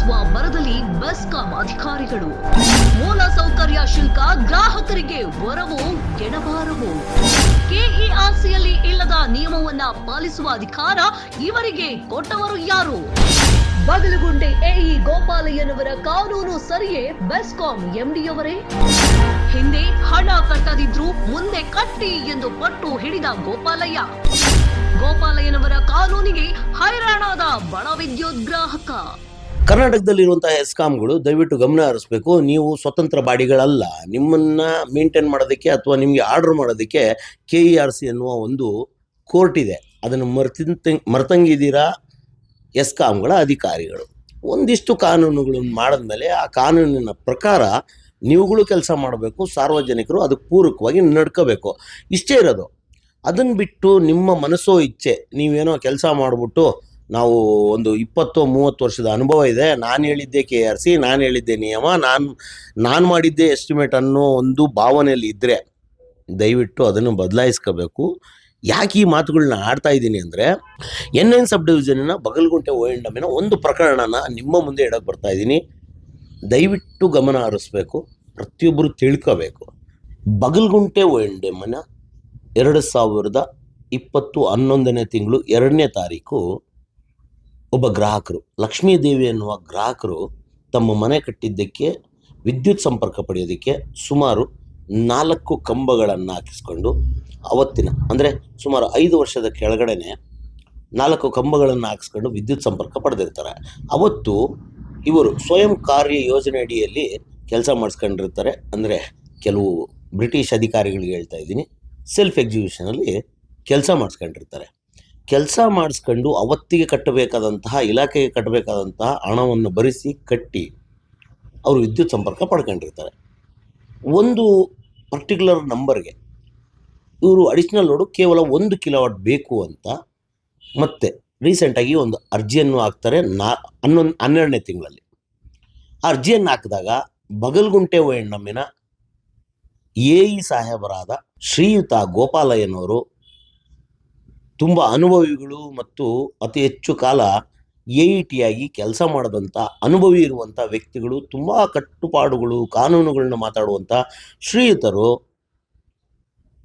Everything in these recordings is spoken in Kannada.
ಪಾಲಿಸುವ ಬರದಲ್ಲಿ ಬೆಸ್ಕಾಂ ಅಧಿಕಾರಿಗಳು. ಮೂಲ ಸೌಕರ್ಯ ಶುಲ್ಕ ಗ್ರಾಹಕರಿಗೆ ವರವೋ ಎಡಬಾರವೋ? ಕೆಇಆರ್ಸಿಯಲ್ಲಿ ಇಲ್ಲದ ನಿಯಮವನ್ನ ಪಾಲಿಸುವ ಅಧಿಕಾರ ಇವರಿಗೆ ಕೊಟ್ಟವರು ಯಾರು? ಬಗಲಗುಂಟೆ ಎಇ ಗೋಪಾಲಯ್ಯನವರ ಕಾನೂನು ಸರಿಯೇ ಬೆಸ್ಕಾಂ ಎಂಡಿಯವರೇ? ಹಿಂದೆ ಹಣ ಕಟ್ಟದಿದ್ರು ಮುಂದೆ ಕಟ್ಟಿ ಎಂದು ಪಟ್ಟು ಹಿಡಿದ ಗೋಪಾಲಯ್ಯನವರ ಕಾನೂನಿಗೆ ಹೈರಾಣಾದ ಬಡ ವಿದ್ಯುತ್ ಗ್ರಾಹಕ. ಕರ್ನಾಟಕದಲ್ಲಿರುವಂತಹ ಎಸ್ಕಾಂಗಳು ದಯವಿಟ್ಟು ಗಮನ ಹರಿಸಬೇಕು. ನೀವು ಸ್ವತಂತ್ರ ಬಾಡಿಗಳಲ್ಲ. ನಿಮ್ಮನ್ನ ಮೇಂಟೈನ್ ಮಾಡೋದಕ್ಕೆ ಅಥವಾ ನಿಮಗೆ ಆರ್ಡರ್ ಮಾಡೋದಕ್ಕೆ KERC ಅನ್ನುವ ಒಂದು ಕೋರ್ಟ್ ಇದೆ. ಅದನ್ನು ಮರ್ತಂಗಿದ್ದೀರಾ ಎಸ್ಕಾಂಗಳ ಅಧಿಕಾರಿಗಳು. ಒಂದಿಷ್ಟು ಕಾನೂನುಗಳನ್ನು ಮಾಡಿದ್ಮೇಲೆ ಆ ಕಾನೂನಿನ ಪ್ರಕಾರ ನೀವುಗಳು ಕೆಲಸ ಮಾಡಬೇಕು, ಸಾರ್ವಜನಿಕರು ಅದಕ್ಕೆ ಪೂರಕವಾಗಿ ನಡ್ಕೋಬೇಕು. ಇಷ್ಟೇ ಇರೋದು. ಅದನ್ನು ಬಿಟ್ಟು ನಿಮ್ಮ ಮನಸ್ಸೋ ಇಚ್ಛೆ ನೀವೇನೋ ಕೆಲಸ ಮಾಡಿಬಿಟ್ಟು ನಾವು ಒಂದು 20-30 ವರ್ಷದ ಅನುಭವ ಇದೆ, ನಾನು ಹೇಳಿದ್ದೆ KERC, ನಾನು ಹೇಳಿದ್ದೆ ನಿಯಮ, ನಾನು ಮಾಡಿದ್ದೆ ಎಸ್ಟಿಮೇಟ್ ಅನ್ನೋ ಒಂದು ಭಾವನೆಯಲ್ಲಿ ಇದ್ದರೆ ದಯವಿಟ್ಟು ಅದನ್ನು ಬದಲಾಯಿಸ್ಕೋಬೇಕು. ಯಾಕೆ ಈ ಮಾತುಗಳನ್ನ ಆಡ್ತಾ ಇದ್ದೀನಿ ಅಂದರೆ, NN ಸಬ್ ಡಿವಿಷನ್ನ ಬಗಲಗುಂಟೆ ONDMನ ಒಂದು ಪ್ರಕರಣನ ನಿಮ್ಮ ಮುಂದೆ ಇಡೋಕ್ಕೆ ಬರ್ತಾ ಇದ್ದೀನಿ. ದಯವಿಟ್ಟು ಗಮನ ಹರಿಸ್ಬೇಕು, ಪ್ರತಿಯೊಬ್ಬರು ತಿಳ್ಕೋಬೇಕು. ಬಗಲಗುಂಟೆ ONDMನ 2020 11ನೇ ತಿಂಗಳು 2ನೇ ತಾರೀಕು ಒಬ್ಬ ಗ್ರಾಹಕರು, ಲಕ್ಷ್ಮೀದೇವಿ ಅನ್ನುವ ಗ್ರಾಹಕರು, ತಮ್ಮ ಮನೆ ಕಟ್ಟಿದ್ದಕ್ಕೆ ವಿದ್ಯುತ್ ಸಂಪರ್ಕ ಪಡೆಯೋದಕ್ಕೆ ಸುಮಾರು 4 ಕಂಬಗಳನ್ನು ಹಾಕಿಸ್ಕೊಂಡು ಅವತ್ತಿನ ಅಂದರೆ ಸುಮಾರು 5 ವರ್ಷದ ಕೆಳಗಡೆನೆ 4 ಕಂಬಗಳನ್ನು ಹಾಕಿಸ್ಕೊಂಡು ವಿದ್ಯುತ್ ಸಂಪರ್ಕ ಪಡೆದಿರ್ತಾರೆ. ಅವತ್ತು ಇವರು ಸ್ವಯಂ ಕಾರ್ಯ ಯೋಜನೆ ಅಡಿಯಲ್ಲಿ ಕೆಲಸ ಮಾಡಿಸ್ಕೊಂಡಿರ್ತಾರೆ. ಅಂದರೆ ಕೆಲವು ಬ್ರಿಟಿಷ್ ಅಧಿಕಾರಿಗಳಿಗೆ ಹೇಳ್ತಾ ಇದ್ದೀನಿ, ಸೆಲ್ಫ್ ಎಕ್ಸಿಕ್ಯೂಷನಲ್ಲಿ ಕೆಲಸ ಮಾಡಿಸ್ಕೊಂಡಿರ್ತಾರೆ. ಕೆಲಸ ಮಾಡಿಸ್ಕೊಂಡು ಅವತ್ತಿಗೆ ಕಟ್ಟಬೇಕಾದಂತಹ, ಇಲಾಖೆಗೆ ಕಟ್ಟಬೇಕಾದಂತಹ ಹಣವನ್ನು ಭರಿಸಿ ಕಟ್ಟಿ ಅವರು ವಿದ್ಯುತ್ ಸಂಪರ್ಕ ಪಡ್ಕೊಂಡಿರ್ತಾರೆ. ಒಂದು ಪರ್ಟಿಕ್ಯುಲರ್ ನಂಬರ್ಗೆ ಇವರು ಅಡಿಷ್ನಲ್ ಲೋಡು ಕೇವಲ 1 ಕಿಲೋವಾಟ್ ಬೇಕು ಅಂತ ಮತ್ತೆ ರೀಸೆಂಟಾಗಿ ಒಂದು ಅರ್ಜಿಯನ್ನು ಹಾಕ್ತಾರೆ 12ನೇ ತಿಂಗಳಲ್ಲಿ. ಆ ಅರ್ಜಿಯನ್ನು ಹಾಕಿದಾಗ ಬಗಲಗುಂಟೆ ONDMನ AE ಸಾಹೇಬರಾದ ಶ್ರೀಯುತ ಗೋಪಾಲಯ್ಯನವರು, ತುಂಬ ಅನುಭವಿಗಳು ಮತ್ತು ಅತಿ ಹೆಚ್ಚು ಕಾಲ AET ಆಗಿ ಕೆಲಸ ಮಾಡಿದಂಥ ಅನುಭವಿ ಇರುವಂಥ ವ್ಯಕ್ತಿಗಳು, ತುಂಬ ಕಟ್ಟುಪಾಡುಗಳು ಕಾನೂನುಗಳನ್ನ ಮಾತಾಡುವಂಥ ಶ್ರೀಯುತರು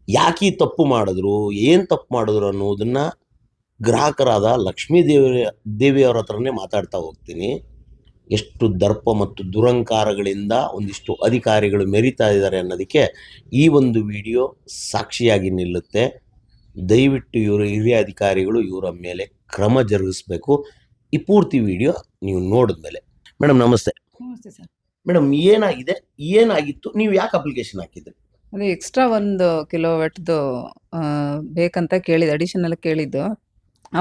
ಯಾಕೆ ತಪ್ಪು ಮಾಡಿದ್ರು, ಏನು ತಪ್ಪು ಮಾಡಿದ್ರು ಅನ್ನೋದನ್ನು ಗ್ರಾಹಕರಾದ ಲಕ್ಷ್ಮೀದೇವಿಯವರ ಹತ್ರನೇ ಮಾತಾಡ್ತಾ ಹೋಗ್ತೀನಿ. ಎಷ್ಟು ದರ್ಪ ಮತ್ತು ದುರಂಕಾರಗಳಿಂದ ಒಂದಿಷ್ಟು ಅಧಿಕಾರಿಗಳು ಮೆರಿತಾ ಇದ್ದಾರೆ ಅನ್ನೋದಕ್ಕೆ ಈ ಒಂದು ವಿಡಿಯೋ ಸಾಕ್ಷಿಯಾಗಿ ನಿಲ್ಲುತ್ತೆ. ದಯವಿಟ್ಟು ಇವರು ಹಿರಿಯ ಅಧಿಕಾರಿಗಳು ಇವರ ಮೇಲೆ ಕ್ರಮ ಜರುಗಿಸಬೇಕು. ಈ ಪೂರ್ತಿ ವಿಡಿಯೋ ನೀವು ನೋಡಿದ್ಮೇಲೆ. ಮೇಡಮ್ ನಮಸ್ತೆ. ನಮಸ್ತೆ ಸರ್. ಮೇಡಮ್ ಏನಾಗಿತ್ತು, ನೀವು ಯಾಕೆ ಅಪ್ಲಿಕೇಶನ್ ಹಾಕಿದ್ರಿ? ಅದೇ ಎಕ್ಸ್ಟ್ರಾ 1 ಕಿಲೋವಾಟ್ದು ಬೇಕಂತ ಕೇಳಿದ್ದು, ಅಡಿಷನಲ್ ಕೇಳಿದ್ದು.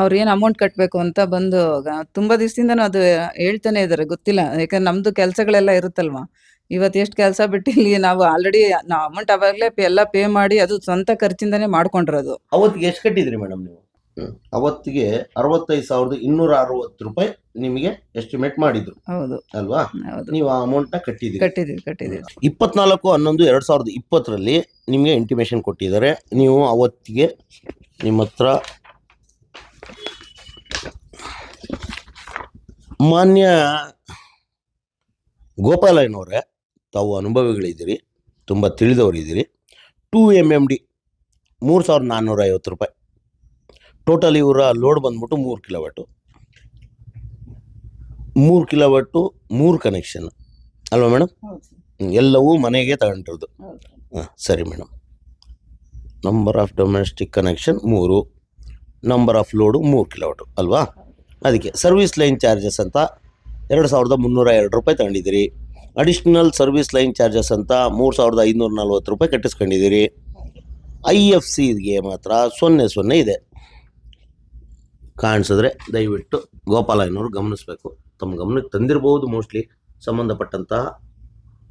ಅವ್ರು ಏನು ಅಮೌಂಟ್ ಕಟ್ಟಬೇಕು ಅಂತ ಬಂದು ತುಂಬ ದಿವಸದಿಂದನೂ ಅದು ಹೇಳ್ತಾನೆ ಇದ್ದಾರೆ, ಗೊತ್ತಿಲ್ಲ. ಯಾಕಂದ್ರೆ ನಮ್ಮದು ಕೆಲಸಗಳೆಲ್ಲ ಇರುತ್ತಲ್ವಾ. ಇವತ್ತು ಎಷ್ಟು ಕೆಲಸ ಬಿಟ್ಟು ಇಲ್ಲಿ ನಾವು ಆಲ್ರೆಡಿ ಅಮೌಂಟ್ ಅವಾಗಲೇ ಎಲ್ಲ ಪೇ ಮಾಡಿ ಅದು ಸ್ವಂತ ಖರ್ಚಿಂದನೇ ಮಾಡ್ಕೊಂಡಿರೋದು. ಅವತ್ತಿಗೆ ಎಷ್ಟು ಕಟ್ಟಿದ್ರಿ ಮೇಡಮ್ ನೀವು? ಅವತ್ತಿಗೆ 65,260 ರೂಪಾಯಿ ನಿಮಗೆ ಎಸ್ಟಿಮೇಟ್ ಮಾಡಿದ್ರು. ಹೌದು ಅಲ್ವಾ? ಹೌದು, ನೀವು ಆ ಅಮೌಂಟ್ನ ಕಟ್ಟಿದ್ರಿ. 24/11/2020 ನಿಮಗೆ ಇಂಟಿಮೇಷನ್ ಕೊಟ್ಟಿದ್ದಾರೆ. ನೀವು ಅವತ್ತಿಗೆ ನಿಮ್ಮ ಹತ್ರ ಮಾನ್ಯ ಗೋಪಾಲಯ್ಯನವರೇ, ತಾವು ಅನುಭವಿಗಳಿದ್ದೀರಿ, ತುಂಬ ತಿಳಿದವರಿದ್ದೀರಿ. 2 MMD 3,450 ರೂಪಾಯಿ. ಟೋಟಲ್ ಇವರ ಲೋಡ್ ಬಂದ್ಬಿಟ್ಟು 3 ಕಿಲೋವಾಟು. 3 ಕಿಲೋವಾಟು 3 ಕನೆಕ್ಷನ್ ಅಲ್ವಾ ಮೇಡಮ್? ಎಲ್ಲವೂ ಮನೆಗೆ ತಗೊಂಡಿರೋದು. ಸರಿ madam. Number of domestic connection 3, number of load 3 ಕಿಲೋವಾಟು ಅಲ್ವಾ? ಅದಕ್ಕೆ ಸರ್ವಿಸ್ ಲೈನ್ ಚಾರ್ಜಸ್ ಅಂತ 2,302 ರೂಪಾಯಿ ತಗೊಂಡಿದ್ದೀರಿ. ಅಡಿಷ್ನಲ್ ಸರ್ವಿಸ್ ಲೈನ್ ಚಾರ್ಜಸ್ ಅಂತ 3,540 ರೂಪಾಯಿ ಕಟ್ಟಿಸ್ಕೊಂಡಿದ್ದೀರಿ. IFCಗೆ ಮಾತ್ರ 0 ಇದೆ. ಕಾಣಿಸಿದ್ರೆ ದಯವಿಟ್ಟು ಗೋಪಾಲಯ್ಯನವರು ಗಮನಿಸಬೇಕು. ತಮ್ಮ ಗಮನಕ್ಕೆ ತಂದಿರಬಹುದು ಮೋಸ್ಟ್ಲಿ ಸಂಬಂಧಪಟ್ಟಂತಹ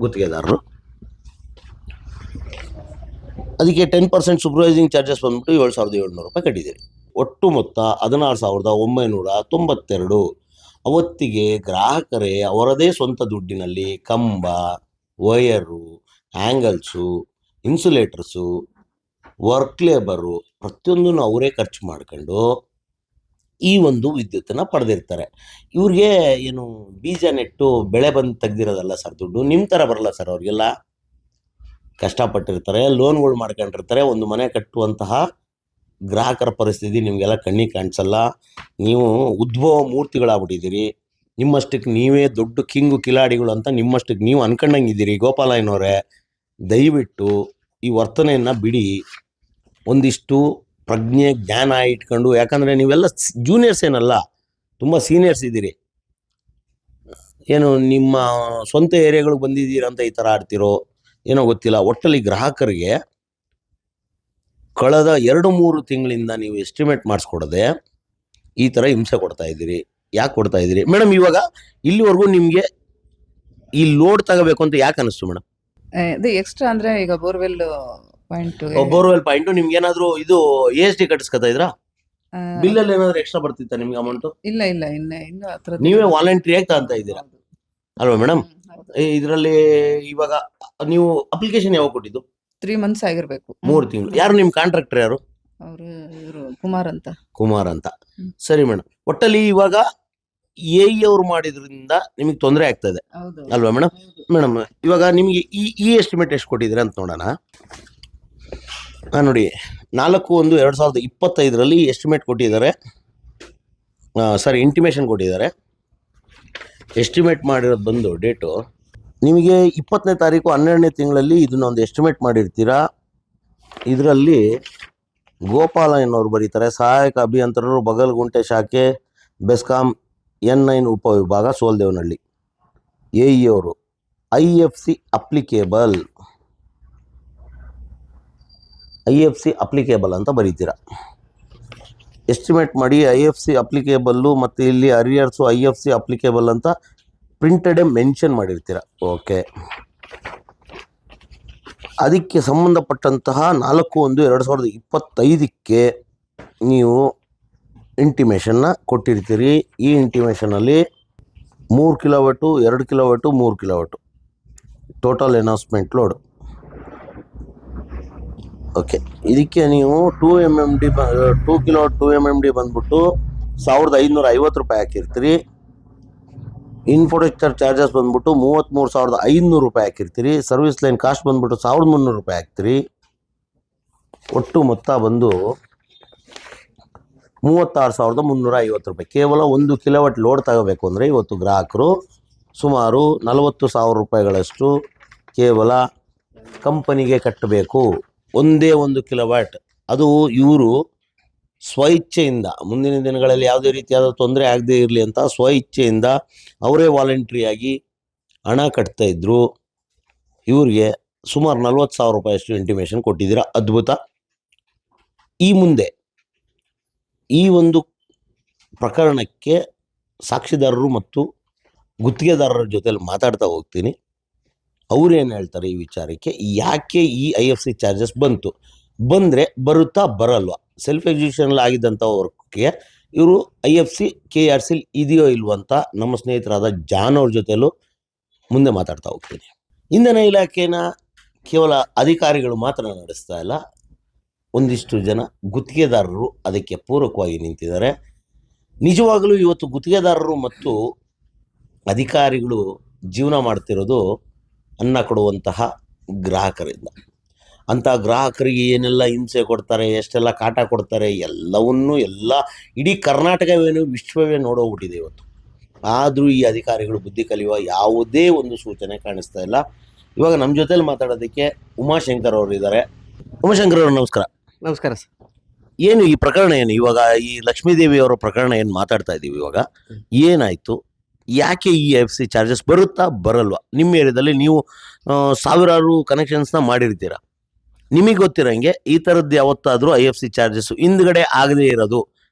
ಗುತ್ತಿಗೆದಾರರು. ಅದಕ್ಕೆ 10% ಸೂಪರ್ವೈಸಿಂಗ್ ಚಾರ್ಜಸ್ ಬಂದ್ಬಿಟ್ಟು 7,700 ರೂಪಾಯಿ ಕಟ್ಟಿದ್ದೀರಿ. ಒಟ್ಟು ಮೊತ್ತ 16,992. ಅವತ್ತಿಗೆ ಗ್ರಾಹಕರೇ ಅವರದೇ ಸ್ವಂತ ದುಡ್ಡಿನಲ್ಲಿ ಕಂಬ, ವಯರು, ಆ್ಯಂಗಲ್ಸು, ಇನ್ಸುಲೇಟರ್ಸು, ವರ್ಕ್ ಲೇಬರು ಪ್ರತಿಯೊಂದನ್ನು ಅವರೇ ಖರ್ಚು ಮಾಡ್ಕೊಂಡು ಈ ಒಂದು ವಿದ್ಯುತ್ತನ್ನು ಪಡೆದಿರ್ತಾರೆ. ಇವ್ರಿಗೆ ಏನು ಬೀಜ ನೆಟ್ಟು ಬೆಳೆ ಬಂದು ತೆಗ್ದಿರೋದಲ್ಲ ಸರ್ ದುಡ್ಡು. ನಿಮ್ಮ ಥರ ಬರಲ್ಲ ಸರ್. ಅವ್ರಿಗೆಲ್ಲ ಕಷ್ಟಪಟ್ಟಿರ್ತಾರೆ, ಲೋನ್ಗಳು ಮಾಡ್ಕೊಂಡಿರ್ತಾರೆ. ಒಂದು ಮನೆ ಕಟ್ಟುವಂತಹ ಗ್ರಾಹಕರ ಪರಿಸ್ಥಿತಿ ನಿಮಗೆಲ್ಲ ಕಣ್ಣಿಗೆ ಕಾಣಿಸಲ್ಲ. ನೀವು ಉದ್ಭವ ಮೂರ್ತಿಗಳಾಗ್ಬಿಟ್ಟಿದ್ದೀರಿ. ನಿಮ್ಮಷ್ಟಕ್ಕೆ ನೀವೇ ದೊಡ್ಡ ಕಿಂಗು ಕಿಲಾಡಿಗಳು ಅಂತ ನಿಮ್ಮಷ್ಟಕ್ಕೆ ನೀವು ಅನ್ಕೊಂಡಂಗಿದ್ದೀರಿ. ಗೋಪಾಲಯ್ಯನವರೇ, ದಯವಿಟ್ಟು ಈ ವರ್ತನೆಯನ್ನು ಬಿಡಿ. ಒಂದಿಷ್ಟು ಪ್ರಜ್ಞೆ ಜ್ಞಾನ ಇಟ್ಕೊಂಡು, ಯಾಕಂದರೆ ನೀವೆಲ್ಲ ಜೂನಿಯರ್ಸ್ ಏನಲ್ಲ, ತುಂಬ ಸೀನಿಯರ್ಸ್ ಇದ್ದೀರಿ. ಏನು ನಿಮ್ಮ ಸ್ವಂತ ಏರಿಯಾಗಳಿಗೆ ಬಂದಿದ್ದೀರ ಅಂತ ಈ ಥರ ಆಡ್ತಿರೋ ಏನೋ ಗೊತ್ತಿಲ್ಲ. ಒಟ್ಟಲ್ಲಿ ಗ್ರಾಹಕರಿಗೆ ಕಳೆದ 2-3 ತಿಂಗಳಿಂದ ನೀವು ಎಸ್ಟಿಮೇಟ್ ಮಾಡಿಸ್ಕೊಡದೆ ಈ ಥರ ಹಿಂಸೆ ಕೊಡ್ತಾ ಇದ್ದೀರಿ. ಯಾಕೆ ಕೊಡ್ತಾ ಇದ್ದೀರಿ ಮೇಡಮ್? ಇವಾಗ ಇಲ್ಲಿವರೆಗೂ ನಿಮಗೆ ಈ ಲೋಡ್ ತಗೋಬೇಕು ಅಂತ ಯಾಕೆ ಅನಿಸ್ತು ಮೇಡಮ್? ಇದು ಎಕ್ಸ್ಟ್ರಾ ಅಂದ್ರೆ ಈಗ ಬೋರ್ವೆಲ್ ಪಾಯಿಂಟ್ ಬೋರ್ವೆಲ್ ಪಾಯಿಂಟ್ ನಿಮ್ಗೆ ಏನಾದ್ರು ಇದು ASD ಕಟ್ಟಿಸ್ಕೊತಾ ಇದ್ರಾ? ಬಿಲ್ಲಲ್ಲಿ ಏನಾದ್ರು ಎಕ್ಸ್ಟ್ರಾ ಬರ್ತಿತ್ತ ನಿಮ್ಗೆ ಅಮೌಂಟ್? ಇಲ್ಲ ಇನ್ನು ಹತ್ರ ನೀವೇ ವಾಲಂಟ್ರಿ ಆಗಿ ತಗೊಂತ ಇದ್ದೀರಾ ಅಲ್ವಾ ಮೇಡಮ್? ಇದರಲ್ಲಿ ಇವಾಗ ನೀವು ಅಪ್ಲಿಕೇಶನ್ ಯಾವಾಗ ಕೊಟ್ಟಿದ್ದು? 3 months ಆಗಿರ್ಬೇಕು. 3 ತಿಂಗಳು. ಯಾರು ನಿಮ್ಮ ಕಾಂಟ್ರಾಕ್ಟರ್ ಯಾರು? ಇವರು ಕುಮಾರ್ ಅಂತ. ಸರಿ ಮೇಡಮ್. ಒಟ್ಟಲ್ಲಿ ಇವಾಗ ಅವ್ರು ಮಾಡಿದ್ರಿಂದ ನಿಮಗೆ ತೊಂದರೆ ಆಗ್ತದೆ ಅಲ್ವಾ ಮೇಡಮ್? ಮೇಡಮ್ ಇವಾಗ ನಿಮಗೆ ಈ ಎಸ್ಟಿಮೇಟ್ ಎಷ್ಟು ಕೊಟ್ಟಿದ್ದೀರಾ ಅಂತ ನೋಡೋಣ. ನೋಡಿ, 4/1/2025 ಎಸ್ಟಿಮೇಟ್ ಕೊಟ್ಟಿದ್ದಾರೆ. ಇಂಟಿಮೇಷನ್ ಕೊಟ್ಟಿದ್ದಾರೆ. ಎಸ್ಟಿಮೇಟ್ ಮಾಡಿರೋದು ಬಂದು ಡೇಟು ನಿಮಗೆ 20ನೇ ತಾರೀಕು 12ನೇ ತಿಂಗಳಲ್ಲಿ ಇದನ್ನ ಒಂದು ಎಸ್ಟಿಮೇಟ್ ಮಾಡಿರ್ತೀರಾ. ಇದರಲ್ಲಿ ಗೋಪಾಲಯ್ಯನವರು ಬರೀತಾರೆ, ಸಹಾಯಕ ಅಭಿಯಂತರರು, ಬಗಲ್ಗುಂಟೆ ಶಾಖೆ, ಬೆಸ್ಕಾಂ N9 ಉಪವಿಭಾಗ, ಸೋಲ್ದೇವನಹಳ್ಳಿ. ಅವರು IFC ಅಪ್ಲಿಕೇಬಲ್ ಅಂತ ಬರೀತೀರಾ. ಎಸ್ಟಿಮೇಟ್ ಮಾಡಿ IFC ಅಪ್ಲಿಕೇಬಲ್ಲು ಮತ್ತು ಇಲ್ಲಿ ಅರಿಯರ್ಸು IFC ಅಪ್ಲಿಕೇಬಲ್ ಅಂತ ಪ್ರಿಂಟೆಡೇ ಮೆನ್ಷನ್ ಮಾಡಿರ್ತೀರ. ಓಕೆ, ಅದಕ್ಕೆ ಸಂಬಂಧಪಟ್ಟಂತಹ 4/1/2025 ನೀವು ಇಂಟಿಮೇಷನ್ನ ಕೊಟ್ಟಿರ್ತೀರಿ. ಈ ಇಂಟಿಮೇಷನಲ್ಲಿ 3 ಕಿಲೋವಾಟು, 2 ಕಿಲೋವಾಟು, 3 ಕಿಲೋವಾಟು ಟೋಟಲ್ ಎನೌನ್ಸ್ಮೆಂಟ್ ಲೋಡ್. ಓಕೆ, ಇದಕ್ಕೆ ನೀವು 2 ಕಿಲೋವಾಟ್ 2 MMD ಬಂದ್ಬಿಟ್ಟು 1550 ರೂಪಾಯಿ ಹಾಕಿರ್ತೀರಿ. ಇನ್ಫ್ರಾಸ್ಟ್ರಕ್ಚರ್ ಚಾರ್ಜಸ್ ಬಂದ್ಬಿಟ್ಟು 33,500 ರೂಪಾಯಿ ಹಾಕಿರ್ತೀರಿ. ಸರ್ವಿಸ್ ಲೈನ್ ಕಾಸ್ಟ್ ಬಂದ್ಬಿಟ್ಟು 1,300 ರೂಪಾಯಿ ಹಾಕ್ತೀರಿ. ಒಟ್ಟು ಮೊತ್ತ ಬಂದು 36,350 ರೂಪಾಯಿ. ಕೇವಲ 1 ಕಿಲೋವಾಟ್ ಲೋಡ್ ತಗೋಬೇಕು ಅಂದರೆ ಇವತ್ತು ಗ್ರಾಹಕರು ಸುಮಾರು 40,000 ರೂಪಾಯಿಗಳಷ್ಟು ಕೇವಲ ಕಂಪನಿಗೆ ಕಟ್ಟಬೇಕು. ಒಂದೇ 1 ಕಿಲೋವಾಟ್. ಅದು ಇವರು ಸ್ವಇಚ್ಛೆಯಿಂದ, ಮುಂದಿನ ದಿನಗಳಲ್ಲಿ ಯಾವುದೇ ರೀತಿಯಾದ ತೊಂದರೆ ಆಗದೇ ಇರಲಿ ಅಂತ ಸ್ವಇಚ್ಛೆಯಿಂದ ಅವರೇ ವಾಲಂಟ್ರಿಯಾಗಿ ಹಣ ಕಟ್ತಾ ಇದ್ರು. ಇವ್ರಿಗೆ ಸುಮಾರು 40,000 ರೂಪಾಯಿಯಷ್ಟು ಇಂಟಿಮೇಷನ್ ಕೊಟ್ಟಿದ್ದೀರಾ. ಅದ್ಭುತ. ಈ ಮುಂದೆ ಈ ಒಂದು ಪ್ರಕರಣಕ್ಕೆ ಸಾಕ್ಷಿದಾರರು ಮತ್ತು ಗುತ್ತಿಗೆದಾರರ ಜೊತೆಲಿ ಮಾತಾಡ್ತಾ ಹೋಗ್ತೀನಿ. ಅವ್ರೇನು ಹೇಳ್ತಾರೆ ಈ ವಿಚಾರಕ್ಕೆ, ಯಾಕೆ ಈ IFC ಚಾರ್ಜಸ್ ಬಂದರೆ ಬರುತ್ತಾ ಬರಲ್ವಾ, ಸೆಲ್ಫ್ ಎಕ್ಸಿಕ್ಯೂಷನಲ್ಲಿ ಆಗಿದ್ದಂಥ ವರ್ಕ್ಗೆ ಇವರು IFC KRC ಇದೆಯೋ ಇಲ್ವೋ ಅಂತ ನಮ್ಮ ಸ್ನೇಹಿತರಾದ ಜಾನ್ ಅವ್ರ ಜೊತೆಲೂ ಮುಂದೆ ಮಾತಾಡ್ತಾ ಹೋಗ್ತೀನಿ. ಇಂಧನ ಇಲಾಖೆನ ಕೇವಲ ಅಧಿಕಾರಿಗಳು ಮಾತ್ರ ನಡೆಸ್ತಾ ಇಲ್ಲ, ಒಂದಿಷ್ಟು ಜನ ಗುತ್ತಿಗೆದಾರರು ಅದಕ್ಕೆ ಪೂರಕವಾಗಿ ನಿಂತಿದ್ದಾರೆ. ನಿಜವಾಗಲೂ ಇವತ್ತು ಗುತ್ತಿಗೆದಾರರು ಮತ್ತು ಅಧಿಕಾರಿಗಳು ಜೀವನ ಮಾಡ್ತಿರೋದು ಅನ್ನ ಕೊಡುವಂತಹ ಗ್ರಾಹಕರಿಂದ. ಅಂಥ ಗ್ರಾಹಕರಿಗೆ ಏನೆಲ್ಲ ಹಿಂಸೆ ಕೊಡ್ತಾರೆ, ಎಷ್ಟೆಲ್ಲ ಕಾಟ ಕೊಡ್ತಾರೆ, ಎಲ್ಲ ಇಡೀ ಕರ್ನಾಟಕವೇನು ವಿಶ್ವವೇ ನೋಡೋಗ್ಬಿಟ್ಟಿದೆ ಇವತ್ತು. ಆದರೂ ಈ ಅಧಿಕಾರಿಗಳು ಬುದ್ಧಿ ಕಲಿಯುವ ಯಾವುದೇ ಒಂದು ಸೂಚನೆ ಕಾಣಿಸ್ತಾ ಇಲ್ಲ. ಇವಾಗ ನಮ್ಮ ಜೊತೆಲಿ ಮಾತಾಡೋದಕ್ಕೆ ಉಮಾಶಂಕರ್ ಅವರು ಇದ್ದಾರೆ. ಉಮಾಶಂಕರ್ ಅವರು ನಮಸ್ಕಾರ. ನಮಸ್ಕಾರ ಸರ್. ಏನು ಈ ಪ್ರಕರಣ ಏನು? ಇವಾಗ ಈ ಲಕ್ಷ್ಮೀದೇವಿ ಅವರ ಪ್ರಕರಣ ಏನು ಮಾತಾಡ್ತಾ ಇದ್ದೀವಿ, ಇವಾಗ ಏನಾಯಿತು? ಯಾಕೆ ಈ IFC ಚಾರ್ಜಸ್ ಬರುತ್ತಾ ಬರಲ್ವಾ? ನಿಮ್ಮ ಏರಿಯಾದಲ್ಲಿ ನೀವು ಸಾವಿರಾರು ಕನೆಕ್ಷನ್ಸ್ನ ಮಾಡಿರ್ತೀರ. ನಿಮಗೆ ಗೊತ್ತಿರೋಂಗೆ ಈ ಥರದ್ದು ಯಾವತ್ತಾದರೂ IFC ಚಾರ್ಜಸ್ಸು ಹಿಂದ್ಗಡೆ ಆಗದೇ ಇರೋದು,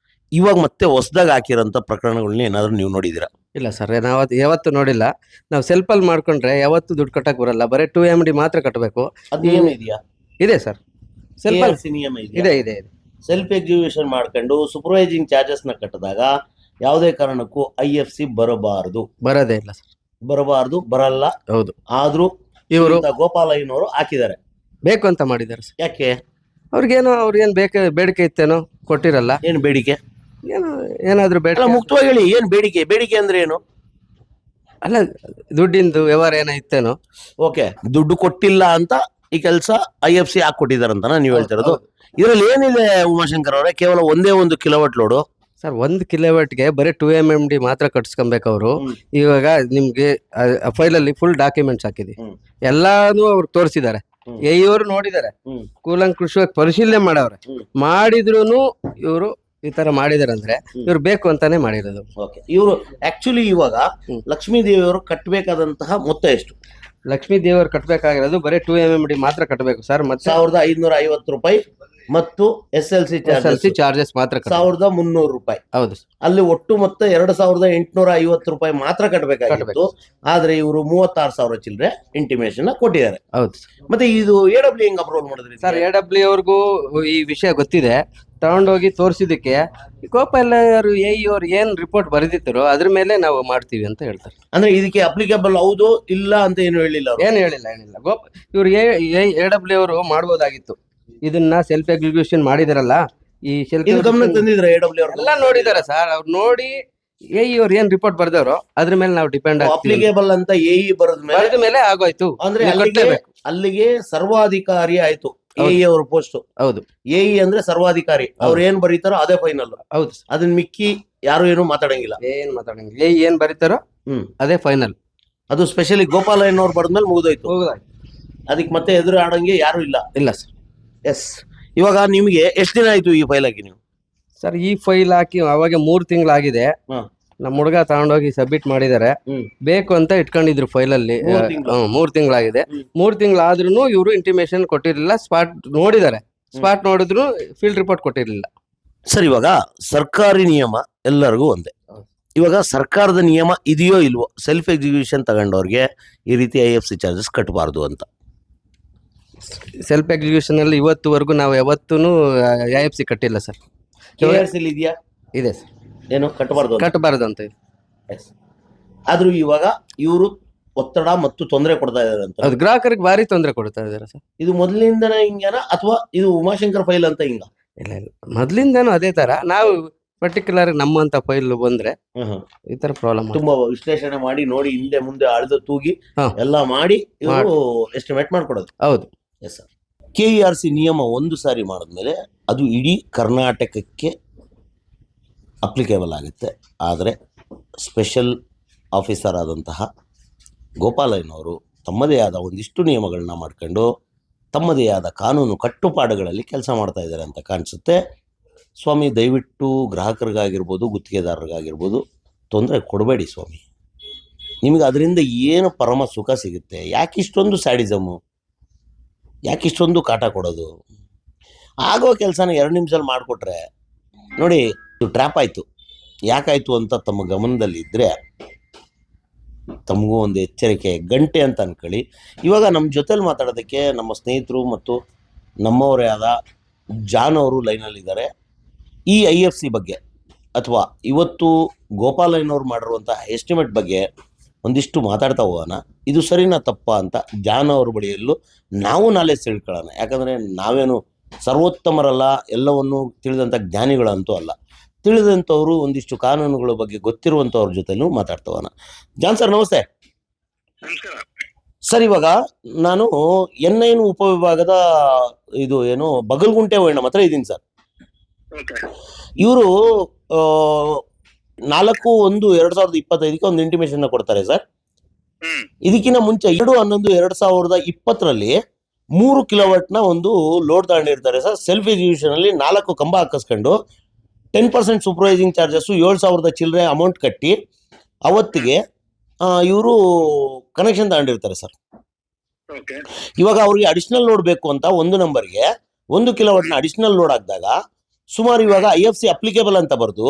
ಇವಾಗ ಮತ್ತೆ ಹೊಸದಾಗಿ ಹಾಕಿರೋಂಥ ಪ್ರಕರಣಗಳನ್ನ ಏನಾದರೂ ನೀವು ನೋಡಿದ್ದೀರಾ? ಇಲ್ಲ ಸರ್, ನಾವು ಯಾವತ್ತು ನೋಡಿಲ್ಲ. ನಾವು ಸೆಲ್ಫಲ್ಲಿ ಮಾಡ್ಕೊಂಡ್ರೆ ಯಾವತ್ತು ದುಡ್ಡು ಕಟ್ಟಕ್ಕೆ ಬರಲ್ಲ, ಬರೀ 2 MD ಮಾತ್ರ ಕಟ್ಟಬೇಕು. ಅದು ಏನು ಇದೆಯಾ? ಇದೆ ಸರ್, ಸೆಲ್ಫಲ್ಲಿ KRC ನಿಯಮ ಇದೆ. ಸೆಲ್ಫ್ ಎಕ್ಸಿಕ್ಯೂಷನ್ ಮಾಡ್ಕೊಂಡು ಸೂಪರ್ವೈಸಿಂಗ್ ಚಾರ್ಜಸ್ನ ಕಟ್ಟಿದಾಗ ಯಾವುದೇ ಕಾರಣಕ್ಕೂ IFC ಬರಬಾರದು. ಬರೋದೇ ಇಲ್ಲ ಸರ್, ಬರಲ್ಲ. ಹೌದು. ಆದ್ರೂ ಇವರು ಗೋಪಾಲಯ್ಯನವರು ಹಾಕಿದ್ದಾರೆ. ಬೇಕು ಅಂತ ಮಾಡಿದ್ದಾರೆ ಸರ್. ಯಾಕೆ? ಅವ್ರಿಗೇನು ಬೇಡಿಕೆ ಇತ್ತೇನೋ, ಕೊಟ್ಟಿರಲ್ಲ. ಏನು ಬೇಡಿಕೆ? ಏನು ಏನಾದ್ರು ಅಲ್ಲ ಬೇಡ ಮುಕ್ತವಾಗಿ ಹೇಳಿ, ಏನ್ ಬೇಡಿಕೆ? ಬೇಡಿಕೆ ಅಂದ್ರೆ ಏನು? ಅಲ್ಲ, ದುಡ್ಡಿಂದು ವ್ಯವಹಾರ ಏನೋ ಇತ್ತೇನೋ. ಓಕೆ, ದುಡ್ಡು ಕೊಟ್ಟಿಲ್ಲ ಅಂತ ಈ ಕೆಲಸ IFC ಹಾಕೊಟ್ಟಿದಾರಂತನಾ ನೀವು ಹೇಳ್ತಿರೋದು? ಹೌದು. ಇದ್ರಲ್ಲಿ ಏನಿದೆ ಉಮಾಶಂಕರ್ ಅವರೇ? ಕೇವಲ ಒಂದೇ ಒಂದು ಕಿಲೋವಾಟ್ ಲೋಡು. ಸರ್ 1 ಕಿಲೋವಾಟ್ಗೆ ಬರೀ 2 MMD ಮಾತ್ರ ಕಟ್ಸ್ಕೊಬೇಕು ಅವರು. ಹ್ಮ್. ಇವಾಗ ನಿಮ್ಗೆ ಫೈಲಲ್ಲಿ ಫುಲ್ ಡಾಕ್ಯುಮೆಂಟ್ಸ್ ಹಾಕಿದೀವಿ, ಹ್ಮ್. ಎಲ್ಲಾನು ಅವ್ರು ತೋರಿಸಿದ್ದಾರೆ. ಹ್ಮ್. ಅವರು ನೋಡಿದ್ದಾರೆ, ಹ್ಮ್. ಕೂಲಂಕುಷವಾಗಿ ಪರಿಶೀಲನೆ ಮಾಡವ್ರೆ. ಹ್ಮ್. ಮಾಡಿದ್ರು ಇವರು ಈ ತರ ಮಾಡಿದಾರೆ ಅಂದ್ರೆ ಇವ್ರು ಬೇಕು ಅಂತಾನೆ ಮಾಡಿರೋದು. ಓಕೆ, ಇವರು ಆಕ್ಚುಲಿ ಇವಾಗ ಹ್ಮ್. ಲಕ್ಷ್ಮೀ ದೇವಿಯವರು ಕಟ್ಟಬೇಕಾದಂತಹ ಮೊತ್ತ ಎಷ್ಟು? ಲಕ್ಷ್ಮೀ ದೇವರು ಕಟ್ಬೇಕಾಗಿರೋದು ಬರೀ 2 MMD ಮಾತ್ರ ಕಟ್ಟಬೇಕು ಸರ್. ಮತ್ತೆ 1550 ರೂಪಾಯಿ ಮತ್ತು SLC ಚಾರ್ಜಸ್ ಮಾತ್ರ 1300 ರೂಪಾಯಿ. ಹೌದು. ಅಲ್ಲಿ ಒಟ್ಟು ಮೊತ್ತ 2850 ರೂಪಾಯಿ ಮಾತ್ರ ಕಟ್ಟಬೇಕಾಗಿತ್ತು. ಆದ್ರೆ ಇವರು 36,000 ಚಿಲ್ಲರೆ ಇಂಟಿಮೇಷನ್ ಕೊಟ್ಟಿದ್ದಾರೆ. ಹೌದು ಮತ್ತೆ ಇದು AW ಹೆಂಗ್ ಅಪ್ರೂವಲ್ ಮಾಡಿದ್ರಿ ಸರ್. AW ಅವ್ರಿಗೂ ಈ ವಿಷಯ ಗೊತ್ತಿದೆ. ತಗೊಂಡೋಗಿ ತೋರಿಸಿದಕ್ಕೆ ಗೋಪಾಲ್ ಅವರು ಅವ್ರು ಏನ್ ರಿಪೋರ್ಟ್ ಬರೆದಿತ್ತರೋ ಅದ್ರ ಮೇಲೆ ನಾವು ಮಾಡ್ತೀವಿ ಅಂತ ಹೇಳ್ತಾರೆ. ಅಂದ್ರೆ ಇದಕ್ಕೆ ಅಪ್ಲಿಕೇಬಲ್ ಹೌದು ಇಲ್ಲ ಅಂತ ಏನು ಹೇಳಿಲ್ಲ ಅವ್ರು? ಏನ್ ಹೇಳಿಲ್ಲ. ಇವ್ರು AW ಅವರು ಮಾಡ್ಬೋದಾಗಿತ್ತು. ಇದನ್ನ ಸೆಲ್ಫ್ ಎಕ್ಸಿಕ್ಯೂಷನ್ ಮಾಡಿದಾರಲ್ಲ, ಈ ಗಮನಕ್ಕೆ ತಂದಿದ್ರ AW ಅವರು? ಎಲ್ಲ ನೋಡಿದಾರೆ ಸರ್. ಅವ್ರು ನೋಡಿ ಅವ್ರು ಏನ್ ರಿಪೋರ್ಟ್ ಬರ್ದವ್ರು ಅದ್ರ ಮೇಲೆ ನಾವು ಡಿಪೆಂಡ್ ಆಗ್ತೀವಿ. ಅಪ್ಲಿಕೇಬಲ್ ಅಂತ ಬರೆದ ಮೇಲೆ ಆಗೋಯ್ತು. ಅಂದ್ರೆ ಅಲ್ಲಿಗೆ ಸರ್ವಾಧಿಕಾರಿ ಆಯ್ತು ಅವ್ರ ಪೋಸ್ಟ್. ಹೌದು. ಅಂದ್ರೆ ಸರ್ವಾಧಿಕಾರಿ. ಅವ್ರು ಏನ್ ಬರೀತಾರೋ ಅದೇ ಫೈನಲ್. ಹೌದು. ಅದನ್ನ ಮಿಕ್ಕಿ ಯಾರು ಏನು ಮಾತಾಡಂಗಿಲ್ಲ. ಏನ್ ಬರೀತಾರೋ ಅದೇ ಫೈನಲ್. ಅದು ಸ್ಪೆಷಲಿ ಗೋಪಾಲಯ್ಯನವ್ರು ಬರೆದ್ಮೇಲೆ ಮುಗಿದೋಯ್ತು. ಅದಕ್ಕೆ ಮತ್ತೆ ಎದುರು ಆಡಂಗೆ ಯಾರು ಇಲ್ಲ. ಇಲ್ಲ ಸರ್. ಎಸ್. ಇವಾಗ ನಿಮ್ಗೆ ಎಷ್ಟು ದಿನ ಆಯ್ತು ಈ ಫೈಲ್ ಹಾಕಿ ನೀವು? ಸರ್ ಈ ಫೈಲ್ ಹಾಕಿ ಅವಾಗ 3 ತಿಂಗಳಾಗಿದೆ. ನಮ್ಮ ಹುಡುಗ ತಗೊಂಡೋಗಿ ಸಬ್ಮಿಟ್ ಮಾಡಿದ್ದಾರೆ. ಬೇಕು ಅಂತ ಇಟ್ಕೊಂಡಿದ್ರು ಫೈಲಲ್ಲಿ. 3 ತಿಂಗಳಾಗಿದೆ. 3 ತಿಂಗಳಾದ್ರೂ ಇವರು ಇಂಟಿಮೇಷನ್ ಕೊಟ್ಟಿರಲಿಲ್ಲ. ಸ್ಪಾಟ್ ನೋಡಿದ್ದಾರೆ, ಸ್ಪಾಟ್ ನೋಡಿದ್ರು ಫೀಲ್ಡ್ ರಿಪೋರ್ಟ್ ಕೊಟ್ಟಿರಲಿಲ್ಲ. ಸರ್, ಇವಾಗ ಸರ್ಕಾರಿ ನಿಯಮ ಎಲ್ಲರಿಗೂ ಒಂದೇ. ಇವಾಗ ಸರ್ಕಾರದ ನಿಯಮ ಇದೆಯೋ ಇಲ್ವೋ ಸೆಲ್ಫ್ ಎಕ್ಸಿಕ್ಯೂಷನ್ ತಗೊಂಡವ್ರಿಗೆ ಈ ರೀತಿ IFC ಚಾರ್ಜಸ್ ಕಟ್ಟಬಾರ್ದು ಅಂತ? ಸೆಲ್ಫ್ ಎಕ್ಸಿಕ್ಯೂಷನ್ ಅಲ್ಲಿ ಇವತ್ತುವರೆಗೂ ನಾವು ಯಾವತ್ತೂ IFC ಕಟ್ಟಿಲ್ಲ ಸರ್. ಇದೆಯಾ? ಇದೆ ಸರ್. ಏನು ಕಟ್ಟಬಾರದು ಅಂತ ಇದೆ. ಆದ್ರೂ ಇವಾಗ ಇವರು ಒತ್ತಡ ಮತ್ತು ತೊಂದರೆ ಕೊಡ್ತಾ ಇದಾರೆ ಅಂತ. ಅದು ಗ್ರಾಹಕರಿಗೆ ಭಾರಿ ತೊಂದರೆ ಕೊಡ್ತಾ ಇದಾರೆ ಸರ್. ಇದು ಮೊದಲಿಂದನೇ ಹಿಂಗೇನ ಅಥವಾ ಇದು ಉಮಾಶಂಕರ್ ಫೈಲ್ ಅಂತ ಹಿಂಗ? ಇಲ್ಲ ಮೊದ್ಲಿಂದಾನು ಅದೇ ತರ. ನಾವು ಪರ್ಟಿಕ್ಯುಲರ್ ನಮ್ಮಂತ ಫೈಲ್ ಬಂದ್ರೆ ಈ ತರ ಪ್ರಾಬ್ಲಮ್ ತುಂಬಾ ವಿಶ್ಲೇಷಣೆ ಮಾಡಿ ನೋಡಿ ಹಿಂದೆ ಮುಂದೆ ಅಳ್ದು ತೂಗಿ ಎಲ್ಲ ಮಾಡಿ ಇವರು ಎಸ್ಟಿಮೇಟ್ ಮಾಡ್ಕೊಡೋದು. ಹೌದು. Yes sir. KERC ನಿಯಮ ಒಂದು ಸಾರಿ ಮಾಡಿದ್ಮೇಲೆ ಅದು ಇಡೀ ಕರ್ನಾಟಕಕ್ಕೆ ಅಪ್ಲಿಕೇಬಲ್ ಆಗುತ್ತೆ. ಆದರೆ ಸ್ಪೆಷಲ್ ಆಫೀಸರ್ ಆದಂತಹ ಗೋಪಾಲಯ್ಯನವರು ತಮ್ಮದೇ ಆದ ಒಂದಿಷ್ಟು ನಿಯಮಗಳನ್ನ ಮಾಡ್ಕೊಂಡು ತಮ್ಮದೇ ಆದ ಕಾನೂನು ಕಟ್ಟುಪಾಡುಗಳಲ್ಲಿ ಕೆಲಸ ಮಾಡ್ತಾ ಇದ್ದಾರೆ ಅಂತ ಕಾಣಿಸುತ್ತೆ. ಸ್ವಾಮಿ, ದಯವಿಟ್ಟು ಗ್ರಾಹಕರಿಗಾಗಿರ್ಬೋದು ಗುತ್ತಿಗೆದಾರರಿಗಾಗಿರ್ಬೋದು ತೊಂದರೆ ಕೊಡಬೇಡಿ ಸ್ವಾಮಿ. ನಿಮಗೆ ಅದರಿಂದ ಏನು ಪರಮ ಸುಖ ಸಿಗುತ್ತೆ? ಯಾಕಿಷ್ಟೊಂದು ಸ್ಯಾಡಿಸಮು? ಯಾಕಿಷ್ಟೊಂದು ಕಾಟ ಕೊಡೋದು? ಆಗೋ ಕೆಲಸನ 2 ನಿಮಿಷದಲ್ಲಿ ಮಾಡಿಕೊಟ್ರೆ ನೋಡಿ, ಇದು ಟ್ರ್ಯಾಪ್ ಆಯಿತು. ಯಾಕಾಯಿತು ಅಂತ ತಮ್ಮ ಗಮನದಲ್ಲಿ ಇದ್ದರೆ ತಮಗೂ ಒಂದು ಎಚ್ಚರಿಕೆ ಗಂಟೆ ಅಂತ ಅಂದ್ಕೊಳ್ಳಿ. ಇವಾಗ ನಮ್ಮ ಜೊತೆಲಿ ಮಾತಾಡೋದಕ್ಕೆ ನಮ್ಮ ಸ್ನೇಹಿತರು ಮತ್ತು ನಮ್ಮವರೇ ಆದ ಜಾನ್ ಅವರು ಲೈನಲ್ಲಿದ್ದಾರೆ. ಈ IFC ಬಗ್ಗೆ ಅಥವಾ ಇವತ್ತು ಗೋಪಾಲಯ್ಯನವ್ರು ಮಾಡಿರುವಂಥ ಎಸ್ಟಿಮೇಟ್ ಬಗ್ಗೆ ಒಂದಿಷ್ಟು ಮಾತಾಡ್ತಾ ಹೋಗೋಣ. ಇದು ಸರಿನಾ ತಪ್ಪಾ ಅಂತ ಜಾನ್ ಅವ್ರ ಬಳಿಯಲ್ಲೂ ನಾವು ನಾಲೆಜ್ ತಿಳ್ಕೊಳ್ಳೋಣ. ಯಾಕಂದರೆ ನಾವೇನು ಸರ್ವೋತ್ತಮರಲ್ಲ, ಎಲ್ಲವನ್ನು ತಿಳಿದಂಥ ಜ್ಞಾನಿಗಳಂತೂ ಅಲ್ಲ. ತಿಳಿದಂಥವ್ರು ಒಂದಿಷ್ಟು ಕಾನೂನುಗಳ ಬಗ್ಗೆ ಗೊತ್ತಿರುವಂಥವ್ರ ಜೊತೆಲೂ ಮಾತಾಡ್ತಾ ಹೋಗೋಣ. ಜಾನ್ ಸರ್, ನಮಸ್ತೆ. ಸರ್, ಇವಾಗ ನಾನು N9 ಉಪವಿಭಾಗದ ಇದು ಏನು ಬಗಲ್ಗುಂಟೆ ನಮ್ಮ ಹತ್ರ ಇದ್ದೀನಿ ಸರ್. ಇವರು 4/1/2025 ಒಂದು ಇಂಟಿಮೇಷನ್ ಕೊಡ್ತಾರೆ ಸರ್. ಇದಕ್ಕಿಂತ ಮುಂಚೆ 2/11/2020 3 ಕಿಲೋವಾಟ್ನ ಒಂದು ಲೋಡ್ ತಗೊಂಡಿರ್ತಾರೆ ಸರ್. ಸೆಲ್ಫ್ ಎಕ್ಸಿಕ್ಯೂಷನ್ ಅಲ್ಲಿ 4 ಕಂಬ ಹಾಕಿಸ್ಕೊಂಡು 10% ಸೂಪರ್ವೈಸಿಂಗ್ ಚಾರ್ಜಸ್ 7,000 ಚಿಲ್ಲರೆ ಅಮೌಂಟ್ ಕಟ್ಟಿ ಅವತ್ತಿಗೆ ಇವರು ಕನೆಕ್ಷನ್ ತಗೊಂಡಿರ್ತಾರೆ ಸರ್. ಇವಾಗ ಅವ್ರಿಗೆ ಅಡಿಷನಲ್ ಲೋಡ್ ಬೇಕು ಅಂತ ಒಂದು ನಂಬರ್ಗೆ 1 ಕಿಲೋವಾಟ್ನ ಅಡಿಷನಲ್ ಲೋಡ್ ಹಾಕಿದಾಗ ಸುಮಾರು ಇವಾಗ IFC ಅಪ್ಲಿಕೇಬಲ್ ಅಂತ ಬರೆದು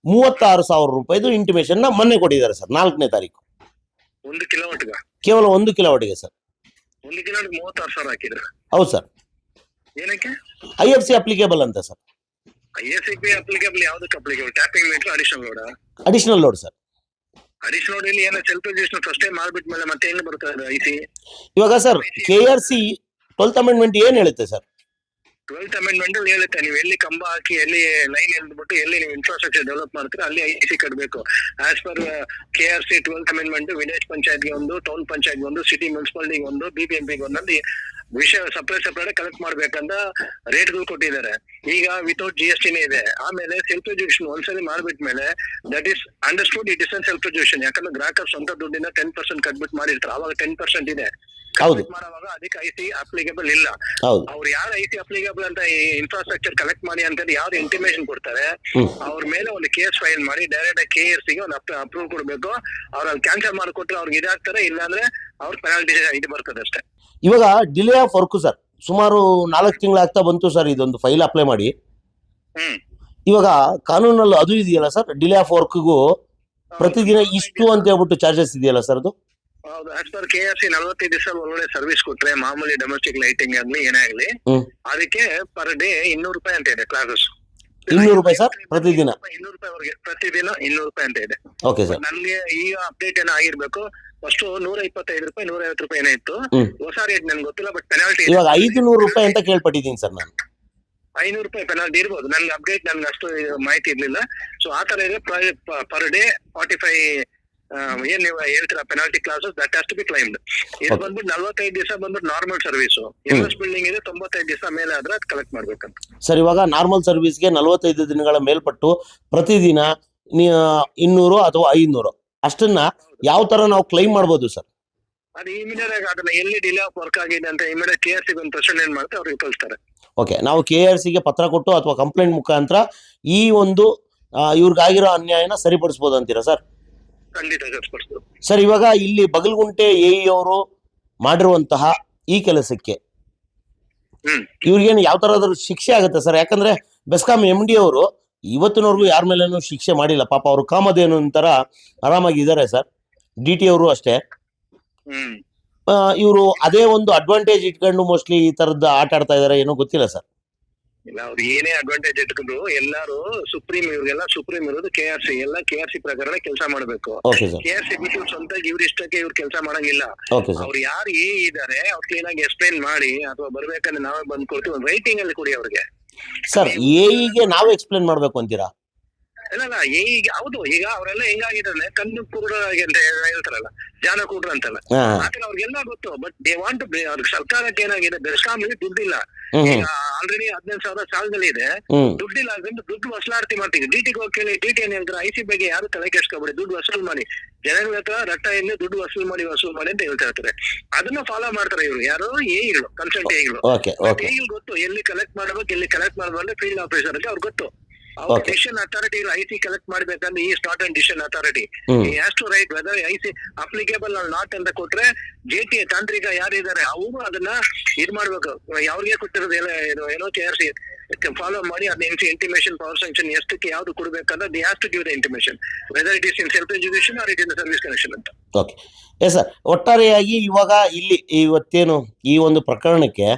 36,000 ರೂಪಾಯಿದು ಇಂಟಿಮೇಷನ್ ಮೊನ್ನೆ ಕೊಟ್ಟಿದ್ದಾರೆ ಸರ್, 4ನೇ ತಾರೀಕು. ಕೇವಲ 1 ಕಿಲೋವಾಟ್ಗೆ ಸರ್. 36,000 ಹಾಕಿದ್ರು. ಹೌದು ಸರ್. ಏನಕ್ಕೆ? IFC ಅಪ್ಲಿಕೇಬಲ್ ಅಂತ ಸರ್. IFC ಅಪ್ಲಿಕೇಬಲ್ ಯಾವ್ದಕ್ಕೆ applicable? Tapping meter additional load? Additional load sir. Additional load ಇಲ್ಲಿ ಏನೋ ಸೆಲ್ಫ್ ಎಕ್ಸಿಕ್ಯೂಷನ್ ಫಸ್ಟ್ ಟೈಮ್ ಮಾಡ್ಬಿಟ್ಮೇಲೆ ಮತ್ತೆ ಏನು ಬರುತ್ತೆ IC? ಇವಾಗ ಸರ್ KRC 12th ಅಮೆಂಡ್ಮೆಂಟ್ ಏನ್ ಹೇಳುತ್ತೆ ಸರ್? 12th ಅಮೆಂಡ್ಮೆಂಟ್ ಹೇಳುತ್ತೆ ನೀವು ಎಲ್ಲಿ ಕಂಬ ಹಾಕಿ ಎಲ್ಲಿ ಲೈನ್ ಎಲ್ಬಿಟ್ಟು ಎಲ್ಲಿ ನೀವು ಇನ್ಫ್ರಾಸ್ಟ್ರಕ್ಚರ್ ಡೆವಲಪ್ ಮಾಡ್ತೀರಾ ಅಲ್ಲಿ IC ಕಟ್ಟಬೇಕು. As per KRC 12th amendment village ಪಂಚಾಯತ್ಗೆ ಒಂದು, ಟೌನ್ ಪಂಚಾಯತ್ಗೆ ಒಂದು, ಸಿಟಿ ಮುನ್ಸಿಪಾಲಿಟಿಗೆ ಒಂದು, BBMPಗೆ ಒಂದಲ್ಲಿ ವಿಷಯ ಸಪ್ರೇಟ್ ಕಲೆಕ್ಟ್ ಮಾಡ್ಬೇಕಂತ ರೇಟ್ಗಳು ಕೊಟ್ಟಿದ್ದಾರೆ. ಈಗ ವಿತೌಟ್ GSTನೇ ಇದೆ. ಆಮೇಲೆ ಸೆಲ್ಫ್ ಎಜುಕೇಶನ್ ಒಂದ್ಸಲಿ ಮಾಡ್ಬಿಟ್ಮೇಲೆ that is understood it is an self education. ಯಾಕಂದ್ರೆ ಗ್ರಾಹಕರು ಸ್ವಂತ ದುಡ್ಡಿನ 10% ಕಟ್ಬಿಟ್ಟು ಮಾಡಿರ್ತಾರೆ. ಅವಾಗ 10% ಇದೆ. ಹೌದು. ಮಾಡುವಾಗ ಅದಕ್ಕೆ IC ಅಪ್ಲಿಕೇಬಲ್ ಇಲ್ಲ. ಹೌದು. ಅವ್ರು ಯಾರು IC ಅಪ್ಲಿಕೇಬಲ್ ಅಂತ ಇನ್ಫ್ರಾಸ್ಟ್ರಕ್ಚರ್ ಕಲೆಕ್ಟ್ ಮಾಡಿ ಅಂತ ಯಾರು ಇಂಟಿಮೇಷನ್ ಕೊಡ್ತಾರೆ ಅವ್ರ ಮೇಲೆ ಒಂದು ಕೇಸ್ ಫೈಲ್ ಮಾಡಿ ಡೈರೆಕ್ಟ್ ಆಗಿ KRC ಗೆ ಒಂದು ಅಪ್ರೂವ್ ಕೊಡ್ಬೇಕು. ಅವ್ರು ಅಲ್ಲಿ ಕ್ಯಾನ್ಸಲ್ ಮಾಡಿಕೊಟ್ರೆ ಅವ್ರಿಗೆ ಇದಾಗ್ತಾರೆ, ಇಲ್ಲಾಂದ್ರೆ ಅವ್ರ ಪೆನಾಲ್ಟಿ ಇದು ಬರ್ತದೆ ಅಷ್ಟೇ. ಇವಾಗ ಡಿಲೇ ಆಫ್ ವರ್ಕ್ ಸರ್ ಸುಮಾರು 4 ತಿಂಗಳಾಗ್ತಾ ಬಂತು ಸರ್ ಇದೊಂದು ಫೈಲ್ ಅಪ್ಲೈ ಮಾಡಿ. ಇವಾಗ ಕಾನೂನಲ್ಲಿ ಅದು ಇದೆಯಲ್ಲ ಸರ್, ಡಿಲೇ ಆಫ್ ವರ್ಕ್ಗೂ ಪ್ರತಿದಿನ ಇಷ್ಟು ಅಂತ ಹೇಳ್ಬಿಟ್ಟು ಚಾರ್ಜಸ್ ಇದೆಯಲ್ಲ ಸರ್ ಅದು? ಹೌದು. ಆಸ್ ಪರ್ KRC 45 ದಿವಸ ಒಳಗಡೆ ಸರ್ವಿಸ್ ಕೊಟ್ರೆ ಮಾಮೂಲಿ ಡೊಮೆಸ್ಟಿಕ್ ಲೈಟಿಂಗ್ ಆಗ್ಲಿ ಏನೇ ಆಗ್ಲಿ ಅದಕ್ಕೆ ಪರ್ ಡೇ 200 ರೂಪಾಯಿ ಅಂತ ಇದೆ ಕ್ಲಾಸಸ್. 200 ರೂಪಾಯಿ ಸರ್ ಪ್ರತಿದಿನ? 200 ರೂಪಾಯಿವರೆಗೆ ಪ್ರತಿದಿನ 200 ರೂಪಾಯಿ ಅಂತ ಇದೆ. Okay sir. ನನ್ಗೆ ಈಗ ಅಪ್ಡೇಟ್ ಏನೋ ಆಗಿರ್ಬೇಕು. ಫಸ್ಟ್ 125 ರೂಪಾಯಿ 150 ರೂಪಾಯಿ ಏನೋ ಇತ್ತು. ಹೊಸ ರೇಟ್ ನನ್ಗೆ ಗೊತ್ತಿಲ್ಲ, ಬಟ್ ಪೆನಾಲ್ಟಿ ಇವಾಗ 500 ರೂಪಾಯಿ ಅಂತ ಕೇಳ್ಪಟ್ಟಿದ್ದೀನಿ ಸರ್ ನಾನು. 500 ರೂಪಾಯಿ ಪೆನಾಲ್ಟಿ ಇರ್ಬೋದು. ನನ್ಗೆ ಅಪ್ಡೇಟ್ ನನ್ಗೆ ಅಷ್ಟು ಮಾಹಿತಿ ಇರ್ಲಿಲ್ಲ. ಸೊ ಆ ತರ ಇದೆ. ಪರ್ ಡೇ 45 ಏನ್ ನೀವು ಹೇಳ್ತೀರಾ penalty clauses that has to be claimed. ಇದು ಬಂದ್ಬಿಟ್ಟು 45 ದಿವಸ ಬಂದ್ಬಿಟ್ಟು ನಾರ್ಮಲ್ ಸರ್ವಿಸ್. MS ಬಿಲ್ಡಿಂಗ್ ಇದೆ 95 ದಿವಸ ಮೇಲೆ ಆದ್ರೆ ಅದು ಕಲೆಕ್ಟ್ ಮಾಡ್ಬೇಕಂತ ಸರ್. ಇವಾಗ ನಾರ್ಮಲ್ ಸರ್ವಿಸ್ಗೆ 45 ದಿನಗಳ ಮೇಲ್ಪಟ್ಟು ಪ್ರತಿದಿನ 200 ಅಥವಾ 500 ಅಷ್ಟನ್ನ ಯಾವ ತರ ನಾವು ಕ್ಲೈಮ್ ಮಾಡ್ಬೋದು ಸರ್? ಅದು ಇಮಿಡಿಯೇಟ್ ಆಗಿ ಅದನ್ನ ಎಲ್ಲಿ ಡಿಲೇ ಆಫ್ ವರ್ಕ್ ಆಗಿದೆ ಅಂತ ಇಮಿಡಿಯೇಟ್ KRC ಒಂದು ಪ್ರೆಸೆಂಟ್ ಏನ್ ಮಾಡುತ್ತೆ ಅವ್ರಿಗೆ ಕಳಿಸ್ತಾರೆ. ಓಕೆ, ನಾವು KRC ಗೆ ಪತ್ರ ಕೊಟ್ಟು ಅಥವಾ ಕಂಪ್ಲೇಂಟ್ ಮುಖಾಂತರ ಈ ಒಂದು ಇವ್ರಿಗಾಗಿರೋ ಅನ್ಯಾಯನ ಸರಿಪಡಿಸ್ಬೋದು ಅಂತೀರಾ ಸರ್? ಖಂಡಿತ ಸರಿಪಡಿಸ್ಬೋದು ಸರ್. ಇವಾಗ ಇಲ್ಲಿ ಬಗಲ್ಗುಂಟೆ AE ಅವರು ಮಾಡಿರುವಂತಹ ಈ ಕೆಲಸಕ್ಕೆ ಇವ್ರಿಗೇನು ಯಾವ ತರಹದ ಶಿಕ್ಷೆ ಆಗುತ್ತೆ ಸರ್? ಯಾಕಂದ್ರೆ ಬೆಸ್ಕಾಂ MD ಅವರು ಇವತ್ತಿನವರೆಗೂ ಯಾರ ಮೇಲೇನು ಶಿಕ್ಷೆ ಮಾಡಿಲ್ಲ. ಪಾಪ ಅವರು ಕಾಮಧೇನು ಅಂತರ ಆರಾಮಾಗಿದ್ದಾರೆ ಸರ್. DT ಅವರು ಅಷ್ಟೇ. ಇವರು ಅದೇ ಒಂದು ಅಡ್ವಾಂಟೇಜ್ ಇಟ್ಕೊಂಡು ಮೋಸ್ಟ್ಲಿ ಈ ತರದ ಆಟ ಆಡ್ತಾ ಇದಾರೆ ಏನೋ ಗೊತ್ತಿಲ್ಲ ಸರ್. ಇಲ್ಲ, ಅವ್ರು ಏನೇ ಅಡ್ವಾಂಟೇಜ್ ಇಟ್ಕೊಂಡು ಎಲ್ಲಾರು ಸುಪ್ರೀಂ, ಇವ್ರಿಗೆಲ್ಲ ಸುಪ್ರೀಂ ಇರೋದು KRC. ಎಲ್ಲ KRC ಪ್ರಕಾರ ಕೆಲಸ ಮಾಡ್ಬೇಕು. KRC ಬಿಟ್ಟು ಸ್ವಂತ ಇವ್ರ ಇಷ್ಟಕ್ಕೆ ಇವ್ರು ಕೆಲಸ ಮಾಡಂಗಿಲ್ಲ. ಅವ್ರು ಯಾರು ಇದಾರೆ ಅವ್ರು ಕ್ಲೀನ್ ಆಗಿ ಎಕ್ಸ್ಪ್ಲೈನ್ ಮಾಡಿ ಅಥವಾ ಬರ್ಬೇಕಂದ್ರೆ ನಾವೇ ಬಂದ್ ಕೊಡ್ತೀವಿ. ಒಂದು ರೈಟಿಂಗ್ ಅಲ್ಲಿ ಕೊಡಿ ಅವ್ರಿಗೆ. ಸರ್ AEಗೆ ನಾವು ಎಕ್ಸ್ಪ್ಲೈನ್ ಮಾಡ್ಬೇಕು ಅಂತೀರಾ? ಇಲ್ಲ ಈಗ ಹೌದು. ಈಗ ಅವರೆಲ್ಲ ಹೆಂಗಾಗಿದ್ದಾರೆ ಕಣ್ಣು ಕುರುಡರಾಗಿ ಅಂತ ಹೇಳ್ತಾರಲ್ಲ, ಜಾನ ಕೂಡ್ರ ಅಂತಲ್ಲ, ಆತರ ಅವ್ರಿಗೆಲ್ಲ ಗೊತ್ತು. ಬಟ್ ದೇ ವಾಂಟ್ ಅವ್ರಿಗೆ ಸರ್ಕಾರಕ್ಕೆ ಏನಾಗಿದೆ, ಬೆಸ್ಕಾಂಲಿ ದುಡ್ಡಿಲ್ಲ. ಈಗ ಆಲ್ರೆಡಿ 15,000 ಸಾಲದಲ್ಲಿ ಇದೆ, ದುಡ್ಡಿಲ್ಲ. ಅದರಿಂದ ದುಡ್ಡು ವಸೂಲಾತಿ ಮಾಡ್ತೀವಿ. DTಗೆ ಹೋಗಿ ಕೇಳಿ, DT ಏನ್ ಹೇಳ್ತಾರೆ, IC ಬಗ್ಗೆ ಯಾರು ತಲೆ ಕೆಡ್ಸ್ಕೊಬೇಡಿ, ದುಡ್ಡು ವಸೂಲ್ ಮಾಡಿ, ಜನಗಳ ಹತ್ರ ರಟ್ಟ ಎಲ್ಲಿ ದುಡ್ಡು ವಸೂಲ್ ಮಾಡಿ ಅಂತ ಹೇಳ್ತಾ ಇರ್ತಾರೆ. ಅದನ್ನ ಫಾಲೋ ಮಾಡ್ತಾರೆ ಇವ್ರು. ಯಾರು AEಗಳು, ಕನ್ಸಲ್ಟ್ AEಗಳು. AEಗಳು ಗೊತ್ತು ಎಲ್ಲಿ ಕಲೆಕ್ಟ್ ಮಾಡ್ಬೇಕು, ಎಲ್ಲಿ ಕಲೆಕ್ಟ್ ಮಾಡ್ಬೇಕು ಅಂದ್ರೆ ಫೀಲ್ಡ್ ಆಫೀಸರ್ ಅವ್ರಿಗೆ ಗೊತ್ತು. ಅವ್ರ ಡಿಸಿಷನ್ ಅಥಾರಿಟಿ IC ಕಲೆಕ್ಟ್ ಮಾಡ್ಬೇಕಂದ್ರೆ ಈ not and decision authority has to write whether IC applicable not ಅಂತ ಕೊಟ್ರೆ JT ತಾಂತ್ರಿಕ ಯಾರಿದ್ದಾರೆ ಅವರು ಅದನ್ನ ಇದ್ ಮಾಡ್ಬೇಕು. ಯಾವ್ರಿಗೆ ಕೊಟ್ಟಿರೋದು ಏನೋ KRC ಫಾಲೋ ಮಾಡಿ ಅದನ್ನ ಇಂಟಿಮೇಷನ್ ಪವರ್ ಸ್ಯಾಂಕ್ಷನ್ ಎಷ್ಟಕ್ಕೆ ಯಾವ್ದು ಕೊಡ್ಬೇಕಂದ್ರೆ they has to give the intimation whether it is in self education or it in service connection ಅಂತ. Okay yes sir. ಒಟ್ಟಾರೆಯಾಗಿ ಇವಾಗ ಇಲ್ಲಿ ಇವತ್ತೇನು ಈ ಒಂದು ಪ್ರಕರಣಕ್ಕೆ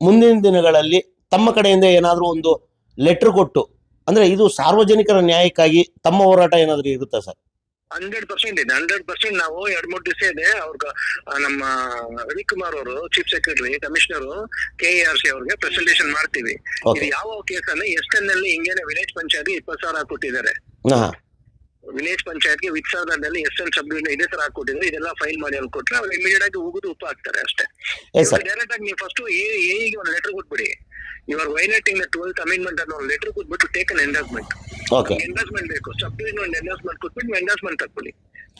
ಮುಂದಿನ ದಿನಗಳಲ್ಲಿ ತಮ್ಮ ಕಡೆಯಿಂದ ಏನಾದ್ರೂ ಒಂದು ಲೆಟರ್ ಕೊಟ್ಟು ಅಂದ್ರೆ ಇದು ಸಾರ್ವಜನಿಕರ ನ್ಯಾಯಕ್ಕಾಗಿ ತಮ್ಮ ಹೋರಾಟ ಏನಾದ್ರು ಇರುತ್ತಾ ಸರ್? 100% ಇದೆ. 100% ನಾವು 2-3 ದಿವಸ ಇದೆ ಅವ್ರಿಗೆ ನಮ್ಮ ರವಿಕುಮಾರ್ ಅವರು ಚೀಫ್ ಸೆಕ್ರೆಟರಿ ಕಮಿಷನರ್ KRC ಅವ್ರಿಗೆ ಪ್ರೆಸೆಂಟೇಷನ್ ಮಾಡ್ತೀವಿ. ಇದು ಯಾವ ಕೇಸ್ ಅಂದ್ರೆ SN ಹಿಂಗೇನೆ ವಿಲೇಜ್ ಪಂಚಾಯತ್ 20,000 ಕೊಟ್ಟಿದ್ದಾರೆ. ವಿಲೇಜ್ ಪಂಚಾಯತ್ಗೆ 20,000 SN ಸಬ್ ಡಿವಿಷನ್ ಇದೇ ತರ ಹಾಕೊಟ್ಟಿದ್ರೆ ಇದೆಲ್ಲ ಫೈಲ್ ಮಾಡಿ ಅಲ್ಲಿ ಕೊಟ್ರೆ ಅವ್ರು ಇಮಿಡಿಯೇಟ್ ಆಗಿ ಉಗಿದು ಉಪ್ಪು ಹಾಕ್ತಾರೆ ಅಷ್ಟೇ. ಡೈರೆಕ್ಟ್ ಆಗಿ ನೀವು ಫಸ್ಟ್ AEಗೆ ಒಂದು ಲೆಟರ್ ಕೊಟ್ಬಿಡಿ. You are violating the 12th amendment ಅನ್ನೋ ಲೆಟರ್ ಕೊಟ್ಬಿಟ್ಟು ಟೇಕ್ ಅನ್ ಎಂಡೋಸ್ಮೆಂಟ್. ಎಂಡೋಸ್ಮೆಂಟ್ ಬೇಕು. ಸಬ್ ಡಿವಿಷನ್ ಒಂದು ಎಂಡೋಸ್ಮೆಂಟ್ ಕೊಟ್ಬಿಟ್ಟು ಎಂಡೋಸ್ಮೆಂಟ್ ತಗೊಳ್ಳಿ.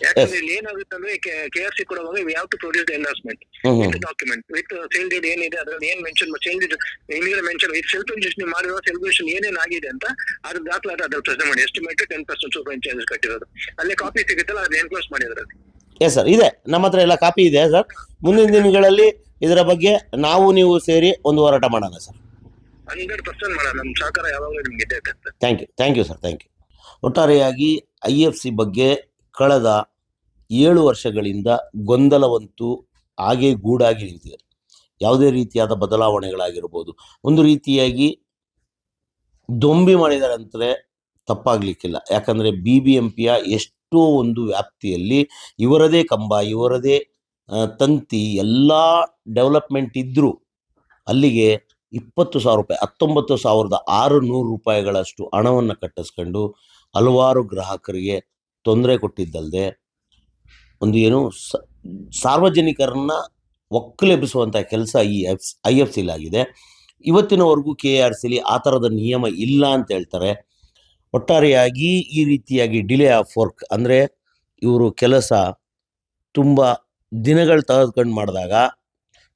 ಯಾಕಂದ್ರೆ ಇಲ್ಲಿ ಏನಾಗುತ್ತೆ ಅಂದ್ರೆ KRC ಕೊಡುವಾಗ we have to produce the endorsement with document with sale deed ಏನಿದೆ ಅದ್ರಲ್ಲಿ ಏನ್ mention sale deed immediate mention with self education ಮಾಡಿರೋ ಸೆಲೆಬ್ರೇಷನ್ ಏನೇನ್ ಆಗಿದೆ ಅಂತ ಅದ್ರ ದಾಖಲಾತಿ ಅದ್ರ ಪ್ರೆಸೆಂಟ್ ಮಾಡಿ. ಎಸ್ಟಿಮೇಟ್ 10% ಸೂಪರ್ ಚಾರ್ಜಸ್ ಕಟ್ಟಿರೋದು ಅಲ್ಲೇ ಕಾಪಿ ಸಿಗುತ್ತಲ್ಲ ಅದು ಎನ್ಕ್ಲೋಸ್ ಮಾಡಿದ್ರೆ. ಎಸ್ ಸರ್, ಇದೆ ನಮ್ಮ ಹತ್ರ ಎಲ್ಲ ಕಾಪಿ ಇದೆ ಸರ್. ಮುಂದಿನ ದಿನಗಳಲ್ಲಿ ಇದರ ಬಗ್ಗೆ ನಾವು ನೀವು ಸೇರಿ ಒಂದು ಹೋರಾಟ ಮಾಡೋಣ ಸರ್. 100% ಮಾಡೋಣ. ನಮ್ಮ ಸಹಕಾರ ಯಾವಾಗಲೂ ನಿಮ್ಗೆ ಇದೆ. Thank you sir, thank you. ಒಟ್ಟಾರೆಯಾಗಿ IFC ಬಗ್ಗೆ ಕಳೆದ 7 ವರ್ಷಗಳಿಂದ ಗೊಂದಲವಂತೂ ಹಾಗೇ ಗೂಡಾಗಿ ನಿಂತಿದೆ. ಯಾವುದೇ ರೀತಿಯಾದ ಬದಲಾವಣೆಗಳಾಗಿರ್ಬೋದು, ಒಂದು ರೀತಿಯಾಗಿ ದೊಂಬಿ ಮಾಡಿದ್ದಾರೆ ಅಂತಲೇ ತಪ್ಪಾಗಲಿಕ್ಕಿಲ್ಲ. ಯಾಕಂದರೆ BBMPಯ ಎಷ್ಟೋ ಒಂದು ವ್ಯಾಪ್ತಿಯಲ್ಲಿ ಇವರದೇ ಕಂಬ, ಇವರದೇ ತಂತಿ ಎಲ್ಲ ಡೆವಲಪ್ಮೆಂಟ್ ಇದ್ದರೂ ಅಲ್ಲಿಗೆ 20,000 ರೂಪಾಯಿ, 19,600 ರೂಪಾಯಿಗಳಷ್ಟು ಹಣವನ್ನು ಕಟ್ಟಿಸ್ಕೊಂಡು ಹಲವಾರು ಗ್ರಾಹಕರಿಗೆ ತೊಂದರೆ ಕೊಟ್ಟಿದ್ದಲ್ಲದೆ ಒಂದು ಏನು ಸಾರ್ವಜನಿಕರನ್ನ ಒಕ್ಕಲೆಬ್ಬಿಸುವಂಥ ಕೆಲಸ ಈ IFCಲಿ ಆಗಿದೆ. ಇವತ್ತಿನವರೆಗೂ KRCಲಿ ಆ ಥರದ ನಿಯಮ ಇಲ್ಲ ಅಂತ ಹೇಳ್ತಾರೆ. ಒಟ್ಟಾರೆಯಾಗಿ ಈ ರೀತಿಯಾಗಿ ಡಿಲೇ ಆಫ್ ವರ್ಕ್ ಅಂದರೆ ಇವರು ಕೆಲಸ ತುಂಬ ದಿನಗಳು ತೆಗೆದುಕೊಂಡು ಮಾಡಿದಾಗ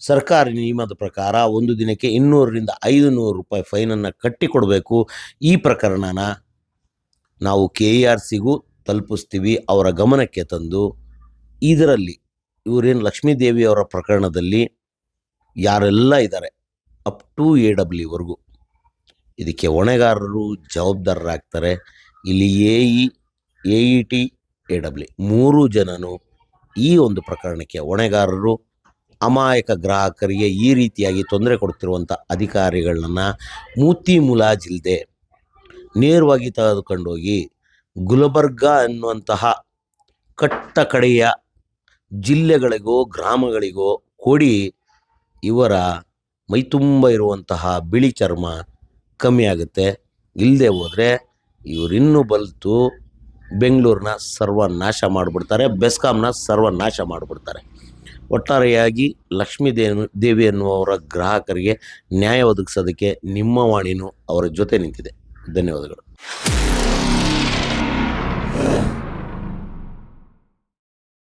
ಸರ್ಕಾರಿ ನಿಯಮದ ಪ್ರಕಾರ ಒಂದು ದಿನಕ್ಕೆ 200ರಿಂದ 500 ರೂಪಾಯಿ ಫೈನನ್ನು ಕಟ್ಟಿಕೊಡಬೇಕು. ಈ ಪ್ರಕರಣನ ನಾವು KRCಗೂ ತಲುಪಿಸ್ತೀವಿ, ಅವರ ಗಮನಕ್ಕೆ ತಂದು ಇದರಲ್ಲಿ ಇವರೇನು ಲಕ್ಷ್ಮೀದೇವಿಯವರ ಪ್ರಕರಣದಲ್ಲಿ ಯಾರೆಲ್ಲ ಇದ್ದಾರೆ ಅಪ್ ಟು AWವರೆಗೂ ಇದಕ್ಕೆ ಹೊಣೆಗಾರರು ಜವಾಬ್ದಾರರಾಗ್ತಾರೆ. ಇಲ್ಲಿ AET AW 3 ಜನನು ಈ ಒಂದು ಪ್ರಕರಣಕ್ಕೆ ಹೊಣೆಗಾರರು. ಅಮಾಯಕ ಗ್ರಾಹಕರಿಗೆ ಈ ರೀತಿಯಾಗಿ ತೊಂದರೆ ಕೊಡ್ತಿರುವಂಥ ಅಧಿಕಾರಿಗಳನ್ನ ಮೂತಿ ಮುಲಾಜಿಲ್ಲದೆ ನೇರವಾಗಿ ತೆಗೆದುಕೊಂಡೋಗಿ ಗುಲ್ಬರ್ಗ ಅನ್ನುವಂತಹ ಕಟ್ಟ ಕಡೆಯ ಜಿಲ್ಲೆಗಳಿಗೋ ಗ್ರಾಮಗಳಿಗೋ ಕೊಡಿ. ಇವರ ಮೈತುಂಬ ಇರುವಂತಹ ಬಿಳಿ ಚರ್ಮ ಕಮ್ಮಿ ಆಗುತ್ತೆ. ಇಲ್ಲದೆ ಹೋದರೆ ಇವರಿನ್ನೂ ಬಲಿತು ಬೆಂಗಳೂರನ್ನ ಸರ್ವನಾಶ ಮಾಡಿಬಿಡ್ತಾರೆ, ಬೆಸ್ಕಾಂನ ಸರ್ವನಾಶ ಮಾಡಿಬಿಡ್ತಾರೆ. ಒಟ್ಟಾರೆಯಾಗಿ ಲಕ್ಷ್ಮೀದೇವಿ ಎನ್ನುವವರ ಗ್ರಾಹಕರಿಗೆ ನ್ಯಾಯ ಒದಗಿಸೋದಕ್ಕೆ ನಿಮ್ಮ ವಾಣಿನೂ ಅವರ ಜೊತೆ ನಿಂತಿದೆ. ಧನ್ಯವಾದಗಳು.